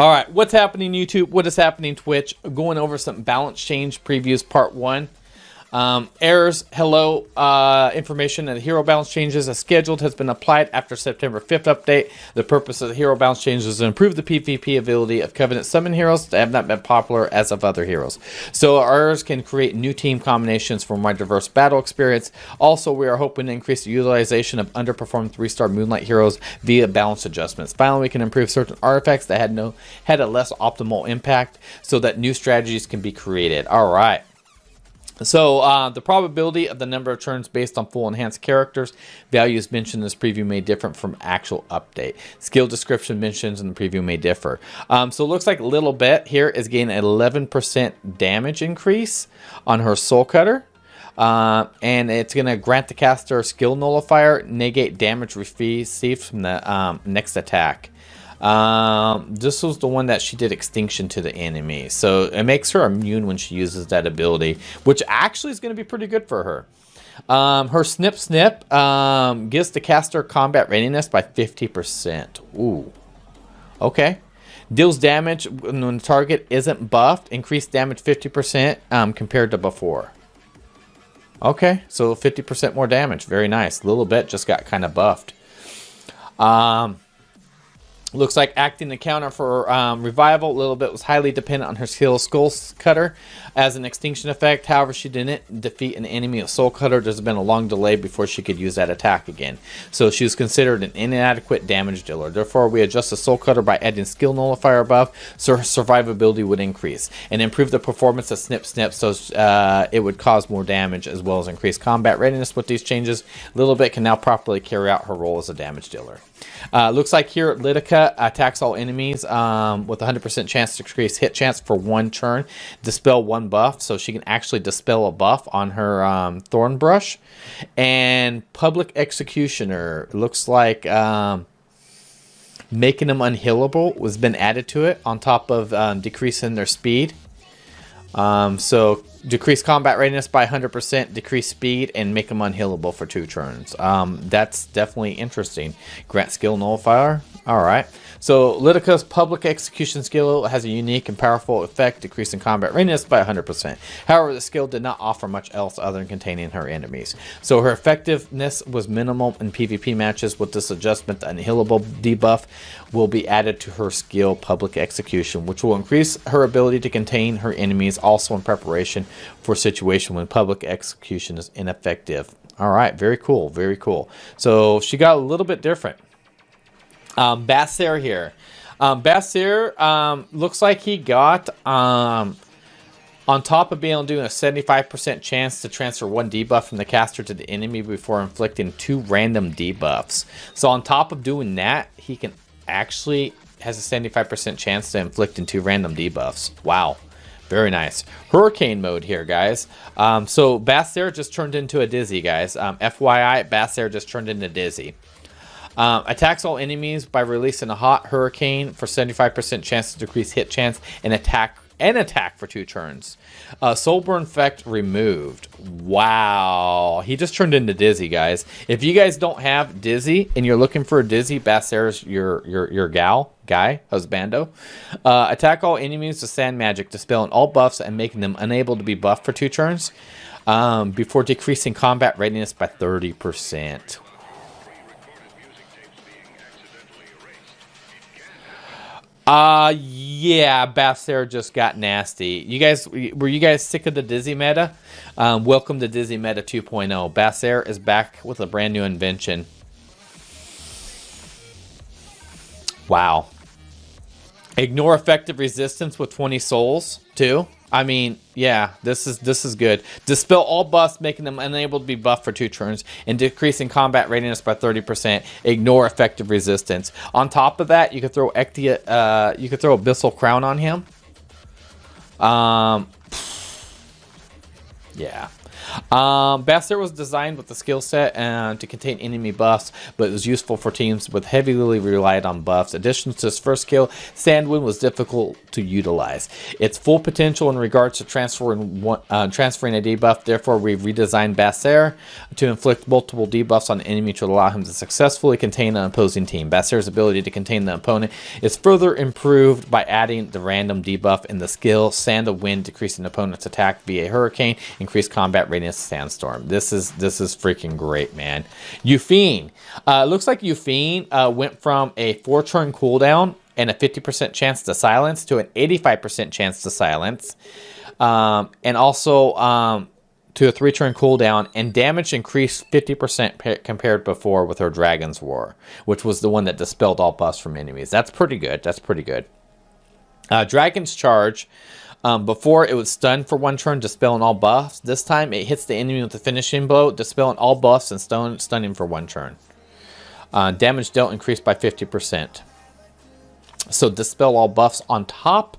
All right, what's happening YouTube? What is happening Twitch? Going over some balance change previews part 1. Errors, hello, information that hero balance changes as scheduled has been applied after September 5th update. The purpose of the hero balance changes is to improve the PvP ability of Covenant summon heroes that have not been popular as of other heroes. So our errors can create new team combinations for more diverse battle experience. Also, we are hoping to increase the utilization of underperformed 3-star Moonlight heroes via balance adjustments. Finally, we can improve certain artifacts that had a less optimal impact so that new strategies can be created. All right. So the probability of the number of turns based on full enhanced characters values mentioned in this preview may differ from actual update. Skill description mentions in the preview may differ. So it looks like Little Bit here is getting an 11% damage increase on her Soul Cutter. And it's going to grant the caster a skill nullifier, negate damage received from the next attack. This was the one that she did extinction to the enemy, so it makes her immune when she uses that ability, which actually is going to be pretty good for her. Her Snip Snip gives the caster combat readiness by 50%. Ooh, okay. Deals damage when the target isn't buffed, increased damage 50% compared to before. Okay, so 50% more damage, very nice. Little Bit just got kind of buffed. Looks like acting the counter for Revival. A Little Bit was highly dependent on her skill Soul Cutter as an extinction effect. However, she didn't defeat an enemy with Soul Cutter. There's been a long delay before she could use that attack again. So she was considered an inadequate damage dealer. Therefore, we adjust the Soul Cutter by adding skill nullifier above, so her survivability would increase and improve the performance of Snip Snip, so it would cause more damage as well as increase combat readiness. With these changes, Little Bit can now properly carry out her role as a damage dealer. Looks like here Lidica attacks all enemies with 100% chance to increase hit chance for 1 turn, dispel 1 buff, so she can actually dispel a buff on her Thorn Brush. And Public Executioner looks like making them unhealable was been added to it on top of decreasing their speed. So decrease combat readiness by 100%, decrease speed, and make them unhealable for 2 turns. That's definitely interesting. Grant skill nullifier. All right. So Lidica's Public Execution skill has a unique and powerful effect, decreasing combat readiness by 100%. However, the skill did not offer much else other than containing her enemies. So her effectiveness was minimal in PvP matches. With this adjustment, the unhealable debuff will be added to her skill Public Execution, which will increase her ability to contain her enemies, also in preparation for a situation when Public Execution is ineffective. All right, very cool, very cool. So she got a little bit different. Basir here. Basir looks like he got on top of being able to do a 75% chance to transfer 1 debuff from the caster to the enemy before inflicting 2 random debuffs. So on top of doing that, he can actually has a 75% chance to inflict 2 random debuffs. Wow. Very nice. Hurricane mode here, guys. So Basir just turned into a Dizzy, guys. FYI, Basir just turned into Dizzy. Attacks all enemies by releasing a hot hurricane for 75% chance to decrease hit chance and attack for 2 turns. Soulburn effect removed. Wow, he just turned into Dizzy, guys. If you guys don't have Dizzy and you're looking for a Dizzy, Basir's your guy, husbando. Attack all enemies with sand magic, dispelling all buffs and making them unable to be buffed for 2 turns. Before decreasing combat readiness by 30%. Yeah, Basir just got nasty. Were you guys sick of the Dizzy meta? Welcome to Dizzy Meta 2.0. Basir is back with a brand new invention. Wow. Ignore effective resistance with 20 souls too. I mean, yeah, this is good. Dispel all buffs, making them unable to be buffed for 2 turns, and decreasing combat readiness by 30%. Ignore effective resistance. On top of that, you could throw Abyssal Crown on him. Yeah. Basser was designed with the skill set to contain enemy buffs, but it was useful for teams with heavily relied on buffs. Addition to his first skill, Sandwind was difficult to utilize. Its full potential in regards to transferring a debuff, therefore we've redesigned Basser to inflict multiple debuffs on the enemy to allow him to successfully contain an opposing team. Basser's ability to contain the opponent is further improved by adding the random debuff in the skill Sand of Wind, decreasing opponent's attack via hurricane, increased combat radius sandstorm. This is freaking great, man. Yufine. Looks like Yufine went from a 4-turn cooldown and a 50% chance to silence to an 85% chance to silence. And also to a 3-turn cooldown, and damage increased 50% compared before with her Dragon's Roar, which was the one that dispelled all buffs from enemies. That's pretty good. That's pretty good. Dragon's Charge. Before it would stun for 1 turn, dispelling all buffs. This time it hits the enemy with a finishing blow, dispelling all buffs and stunning for 1 turn. Damage dealt increased by 50%. So dispel all buffs on top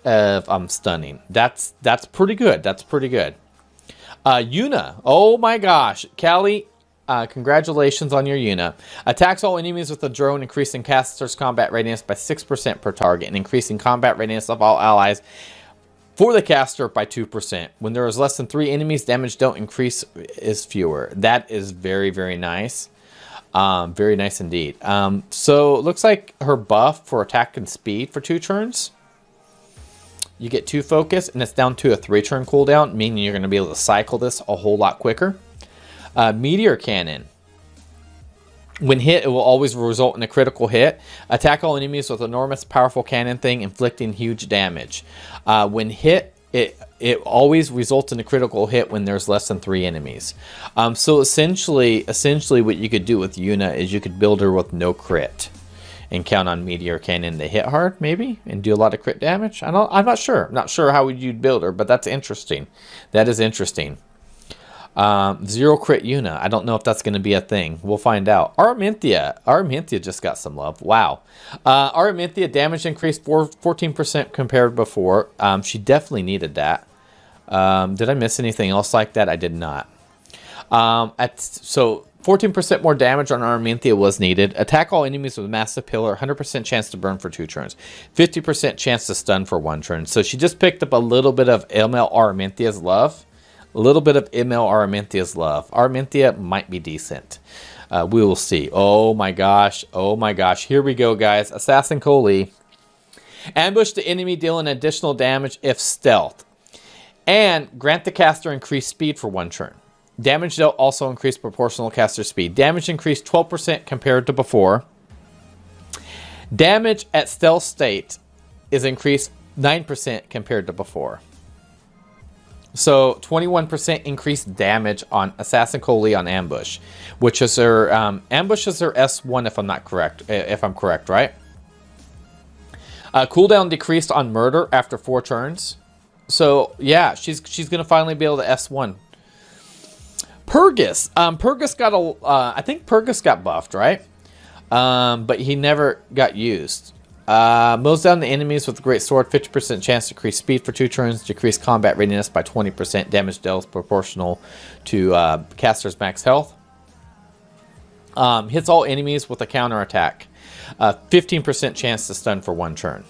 of stunning. That's pretty good. That's pretty good. Yuna. Oh my gosh. Callie, congratulations on your Yuna. Attacks all enemies with a drone, increasing caster's combat radius by 6% per target, and increasing combat radius of all allies for the caster by 2%. When there is less than 3 enemies, damage don't increase is fewer. That is very, very nice. Very nice indeed. So it looks like her buff for attack and speed for 2 turns. You get 2 focus, and it's down to a 3-turn cooldown, meaning you're going to be able to cycle this a whole lot quicker. Meteor Cannon. When hit, it will always result in a critical hit. Attack all enemies with enormous, powerful cannon thing, inflicting huge damage. When hit, it always results in a critical hit when there's less than 3 enemies. So essentially what you could do with Yuna is you could build her with no crit and count on Meteor Cannon to hit hard, maybe, and do a lot of crit damage. I'm not sure. I'm not sure how you'd build her, but that's interesting. That is interesting. 0 crit Yuna. I don't know if that's going to be a thing. We'll find out. Araminthia. Araminthia just got some love. Wow. Araminthia damage increased 14% compared before. She definitely needed that. Did I miss anything else like that? I did not. So 14% more damage on Araminthia was needed. Attack all enemies with Massive Pillar. 100% chance to burn for 2 turns. 50% chance to stun for 1 turn. So she just picked up a little bit of ML Araminthia's love. A little bit of ML Araminthia's love. Araminthia might be decent. We will see. Oh my gosh. Oh my gosh. Here we go, guys. Assassin Coley. Ambush the enemy, dealing additional damage if stealth. And grant the caster increased speed for 1 turn. Damage dealt also increased proportional caster speed. Damage increased 12% compared to before. Damage at stealth state is increased 9% compared to before. So 21% increased damage on Assassin Coley on Ambush, which is her Ambush is her S1 if I'm not correct. If I'm correct, right? Cooldown decreased on Murder after 4 turns. So yeah, she's gonna finally be able to S1. Purgus. Purgus got I think Purgus got buffed, right? But he never got used. Mows down the enemies with a great sword. 50% chance to increase speed for 2 turns. Decrease combat readiness by 20%. Damage dealt proportional to caster's max health. Hits all enemies with a counter attack. 15% chance to stun for 1 turn.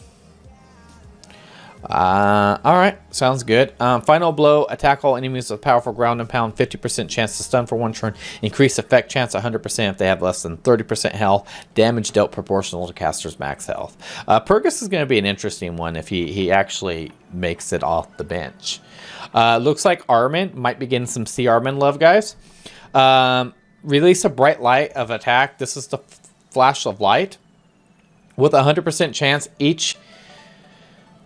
Alright, sounds good. Final blow, attack all enemies with powerful ground and pound, 50% chance to stun for 1 turn, increase effect chance 100% if they have less than 30% health, damage dealt proportional to caster's max health. Purgus is going to be an interesting one if he actually makes it off the bench. Looks like Armin might be getting some C Armin love, guys. Release a bright light of attack. This is the flash of light with 100% chance each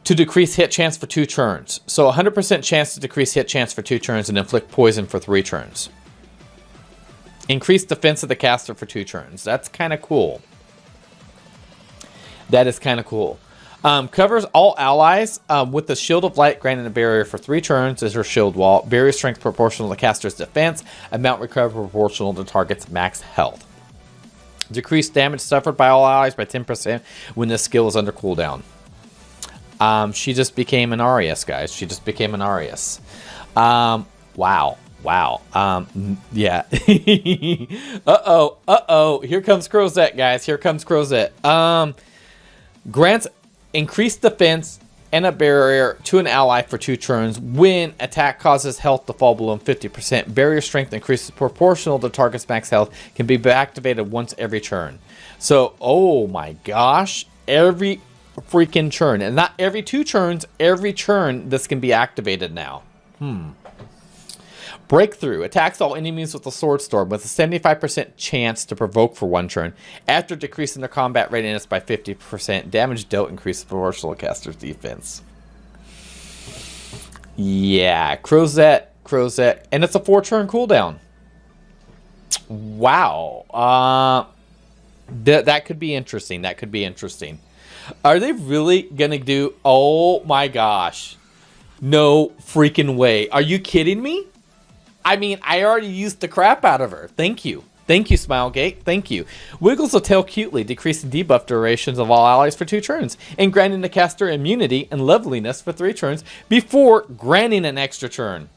to decrease hit chance for 2 turns. So 100% chance to decrease hit chance for 2 turns and inflict poison for 3 turns. Increase defense of the caster for 2 turns. That's kind of cool. That is kind of cool. Covers all allies with the Shield of Light, granting a barrier for 3 turns as her shield wall. Barrier strength proportional to caster's defense. Amount recovered proportional to target's max health. Decrease damage suffered by all allies by 10% when this skill is under cooldown. She just became an Arius, guys. She just became an Arius. Wow. Wow. Yeah. Uh-oh. Here comes Crozet, guys. Here comes Crozet. Grants increased defense and a barrier to an ally for 2 turns when attack causes health to fall below 50%. Barrier strength increases proportional to target's max health, can be activated once every turn. So, oh my gosh, every freaking turn. And not every 2 turns, every turn this can be activated now. Breakthrough attacks all enemies with a sword storm with a 75% chance to provoke for 1 turn. After decreasing their combat readiness by 50%, damage dealt increases proportional to caster's defense. Yeah, Crozet, and it's a 4-turn cooldown. Wow, that could be interesting. That could be interesting. Are they really gonna do? Oh my gosh, no freaking way! Are you kidding me? I mean, I already used the crap out of her. Thank you. Thank you, Smilegate. Thank you. Wiggles the tail cutely, decreasing debuff durations of all allies for 2 turns, and granting the caster immunity and loveliness for 3 turns before granting an extra turn.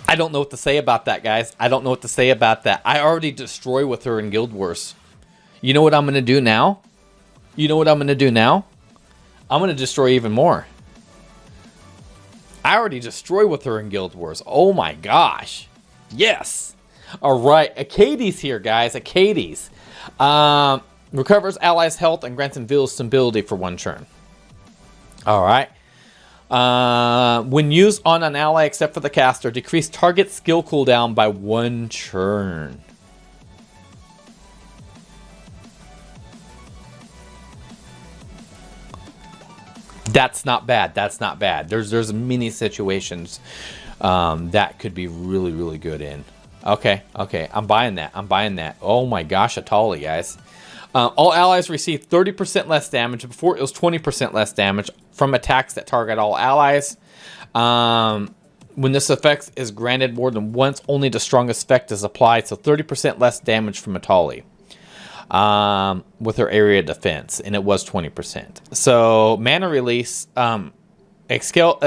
I don't know what to say about that, guys. I don't know what to say about that. I already destroy with her in Guild Wars. You know what I'm going to do now? I'm going to destroy even more. I already destroy with her in Guild Wars. Oh my gosh. Yes. All right. Acades here, guys. Acades. Recovers allies' health and grants invisibility for 1 turn. All right. When used on an ally except for the caster, decrease target skill cooldown by 1 turn. That's not bad. That's not bad. There's many situations that could be really, really good in. Okay. I'm buying that. Oh my gosh, Atali, guys. All allies receive 30% less damage. Before it was 20% less damage from attacks that target all allies. When this effect is granted more than once, only the strongest effect is applied. So 30% less damage from Atali. With her area defense, and it was 20%. So mana release exhales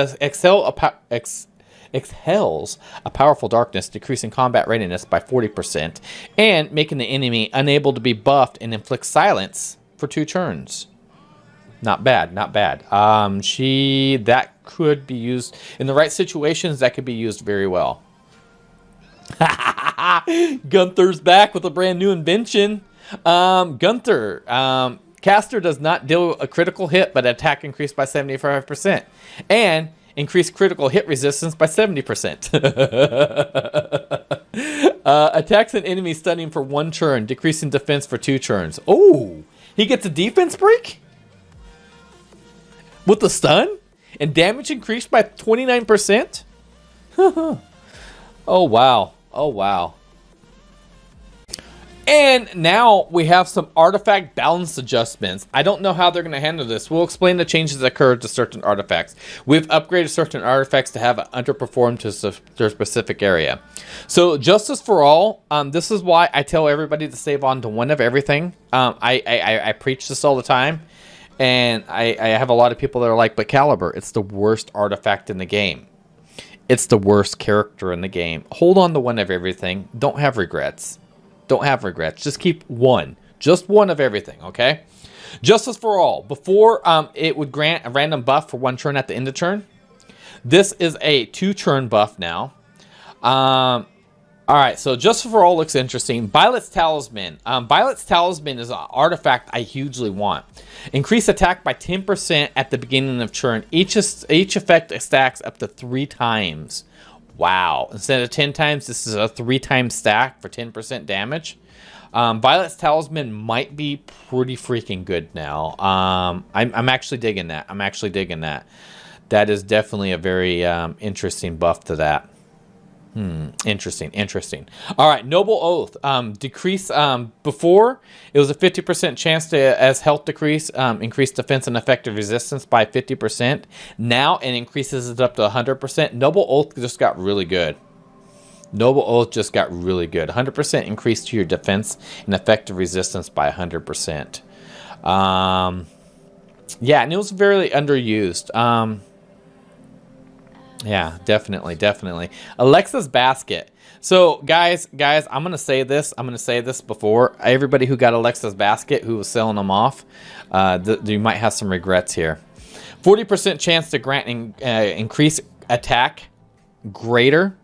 a powerful darkness, decreasing combat readiness by 40%, and making the enemy unable to be buffed and inflict silence for 2 turns. Not bad. That could be used in the right situations. That could be used very well. Gunther's back with a brand new invention. Gunther, caster does not deal a critical hit, but attack increased by 75%, and increased critical hit resistance by 70%. Attacks an enemy stunning for 1 turn, decreasing defense for 2 turns. Oh, he gets a defense break with the stun, and damage increased by 29%. Oh wow. And now we have some artifact balance adjustments. I don't know how they're going to handle this. We'll explain the changes that occurred to certain artifacts. We've upgraded certain artifacts to have underperformed to their specific area. So Justice for All, this is why I tell everybody to save on to 1 of everything. I preach this all the time. And I have a lot of people that are like, but Caliber, it's the worst artifact in the game. It's the worst character in the game. Hold on to 1 of everything. Don't have regrets. Just keep 1. Just 1 of everything, okay? Justice for All. Before, it would grant a random buff for 1 turn at the end of turn. This is a 2-turn buff now. All right, so Justice for All looks interesting. Violet's Talisman. Violet's Talisman is an artifact I hugely want. Increase attack by 10% at the beginning of turn. Each effect stacks up to 3 times. Wow. Instead of 10 times, this is a 3-time stack for 10% damage. Violet's Talisman might be pretty freaking good now. I'm actually digging that. That is definitely a very interesting buff to that. Interesting. All right, Noble Oath. Decrease, before, it was a 50% chance to, as health decrease, increase defense and effective resistance by 50%. Now it increases it up to 100%. Noble Oath just got really good. Noble Oath just got really good. 100% increase to your defense and effective resistance by 100%. Yeah, and it was very underused. Yeah, definitely. Alexa's Basket. So, guys, I'm going to say this. I'm going to say this before. Everybody who got Alexa's Basket, who was selling them off, you might have some regrets here. 40% chance to grant increase attack greater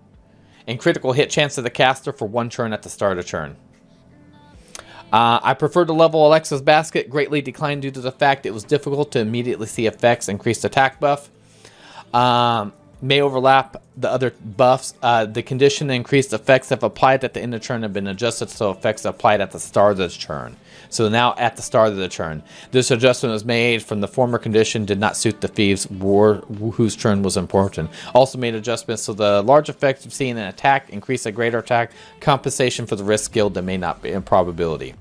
and critical hit chance to the caster for 1 turn at the start of turn. I prefer to level Alexa's Basket. Greatly declined due to the fact it was difficult to immediately see effects. Increased attack buff. May overlap the other buffs. The condition increased effects if applied at the end of turn have been adjusted so effects applied at the start of the turn. So now at the start of the turn. This adjustment was made from the former condition did not suit the thieves whose turn was important. Also made adjustments so the large effects of seeing an attack increase a greater attack compensation for the risk skill that may not be in probability.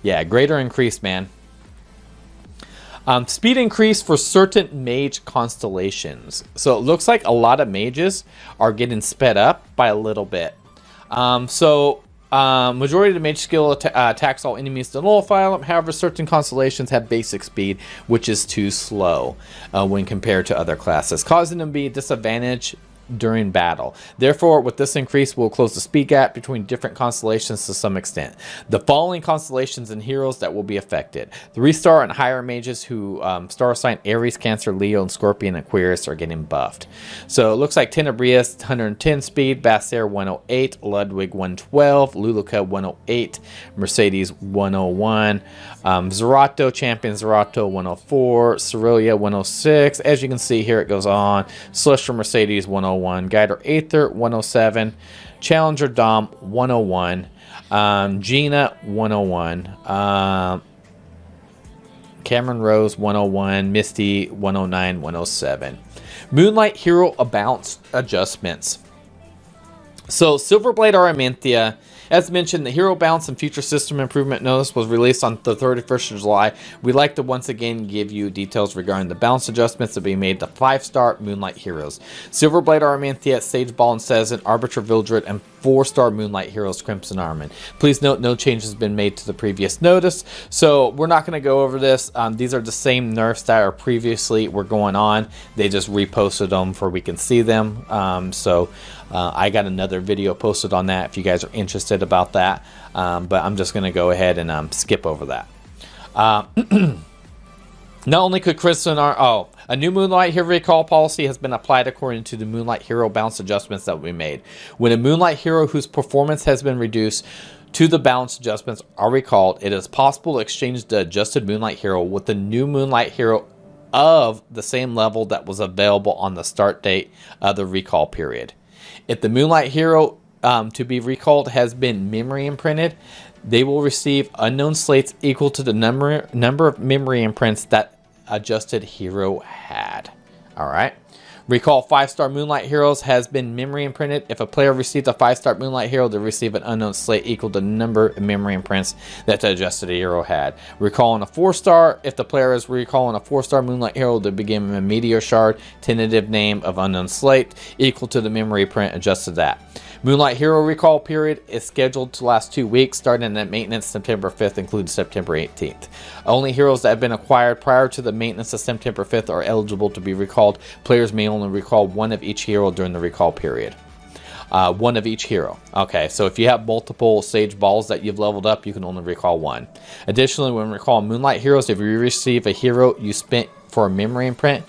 Yeah, greater increase, man. Speed increase for certain mage constellations. So it looks like a lot of mages are getting sped up by a little bit. Majority of the mage skill attacks all enemies to nullify them. However, certain constellations have basic speed, which is too slow when compared to other classes, causing them to be a disadvantage during battle. Therefore, with this increase, we'll close the speed gap between different constellations to some extent. The following constellations and heroes that will be affected: 3-star and higher mages who star sign Aries, Cancer, Leo, and Scorpion, and Aquarius are getting buffed. So it looks like Tenebrius 110 speed, Basser 108, Ludwig 112, Luluka 108, Mercedes 101, Zerato, Champion Zerato 104, Cerelia 106. As you can see here, it goes on. Celestial Mercedes 101. Guider Aether 107, Challenger Dom 101, Gina 101, Cameron Rose 101, Misty 109, 107. Moonlight Hero bounce adjustments. So Silverblade Araminthia, as mentioned, the Hero Bounce and Future System Improvement Notice was released on the 31st of July. We'd like to once again give you details regarding the bounce adjustments that will be made to 5-star Moonlight Heroes. Silverblade Araminthia, Sage Ball and Sezin, Arbiter Vildred, and 4-star Moonlight Heroes Crimson Armin. Please note no change has been made to the previous notice, so we're not going to go over this. These are the same nerfs that are previously were going on. They just reposted them for we can see them. I got another video posted on that if you guys are interested about that, but I'm just going to go ahead and skip over that. Not only could Crimson Armin... a new Moonlight Hero recall policy has been applied according to the Moonlight Hero bounce adjustments that we made. When a Moonlight Hero whose performance has been reduced to the bounce adjustments are recalled, it is possible to exchange the adjusted Moonlight Hero with the new Moonlight Hero of the same level that was available on the start date of the recall period. If the Moonlight Hero to be recalled has been memory imprinted, they will receive unknown slates equal to the number of memory imprints that adjusted hero had. All right. Recall 5-star Moonlight Heroes has been memory imprinted. If a player received a 5-star Moonlight Hero, they receive an unknown slate equal to the number of memory imprints that the adjusted hero had. Recalling a 4-star, if the player is recalling a 4-star Moonlight Hero, they begin a Meteor Shard, tentative name of unknown slate, equal to the memory print adjusted that. Moonlight Hero recall period is scheduled to last 2 weeks, starting at maintenance September 5th, including September 18th. Only heroes that have been acquired prior to the maintenance of September 5th are eligible to be recalled. Players may only recall one of each hero during the recall period. One of each hero. Okay, so if you have multiple Sage Balls that you've leveled up, you can only recall one. Additionally, when recalling Moonlight Heroes, if you receive a hero you spent for a memory imprint,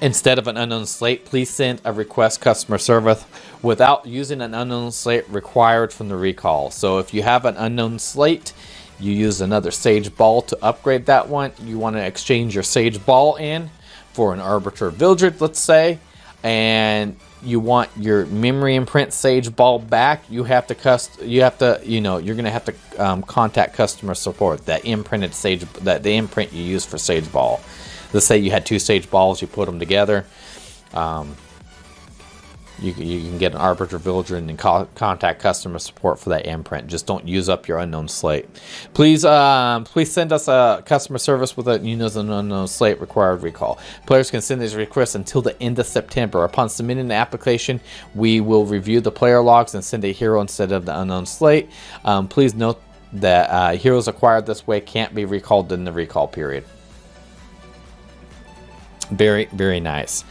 instead of an unknown slate, please send a request customer service without using an unknown slate required from the recall. So if you have an unknown slate, you use another Sage Ball to upgrade that one. You want to exchange your Sage Ball in for an Arbiter Vildred, let's say, and you want your memory imprint Sage Ball back, you're gonna have to contact customer support. That imprinted the imprint you use for Sage Ball. Let's say you had 2 Sage Balls, you put them together. you can get an Arbiter Villager and then contact customer support for that imprint. Just don't use up your unknown slate. Please send us a customer service with a use an unknown slate required recall. Players can send these requests until the end of September. Upon submitting the application, we will review the player logs and send a hero instead of the unknown slate. Please note that heroes acquired this way can't be recalled in the recall period. Very, very nice.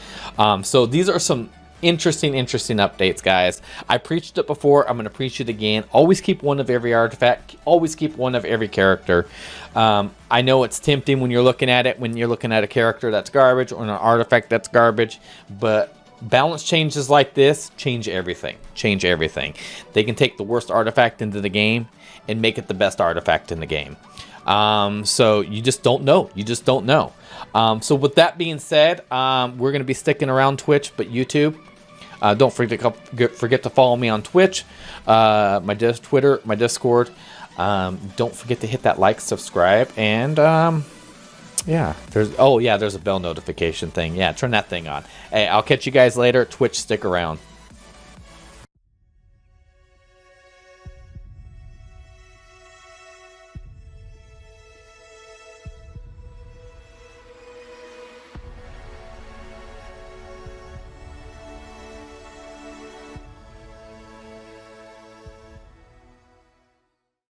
So these are some interesting updates, guys. I preached it before. I'm going to preach it again. Always keep one of every artifact. Always keep one of every character. I know it's tempting when you're looking at it, when you're looking at a character that's garbage or an artifact that's garbage, but balance changes like this change everything. Change everything. They can take the worst artifact into the game and make it the best artifact in the game. So you just don't know. You just don't know. So with that being said, we're going to be sticking around Twitch, but YouTube. Don't forget to follow me on Twitch, my Twitter, my Discord. Don't forget to hit that like, subscribe, and yeah, there's a bell notification thing. Yeah, turn that thing on. Hey, I'll catch you guys later. Twitch, stick around.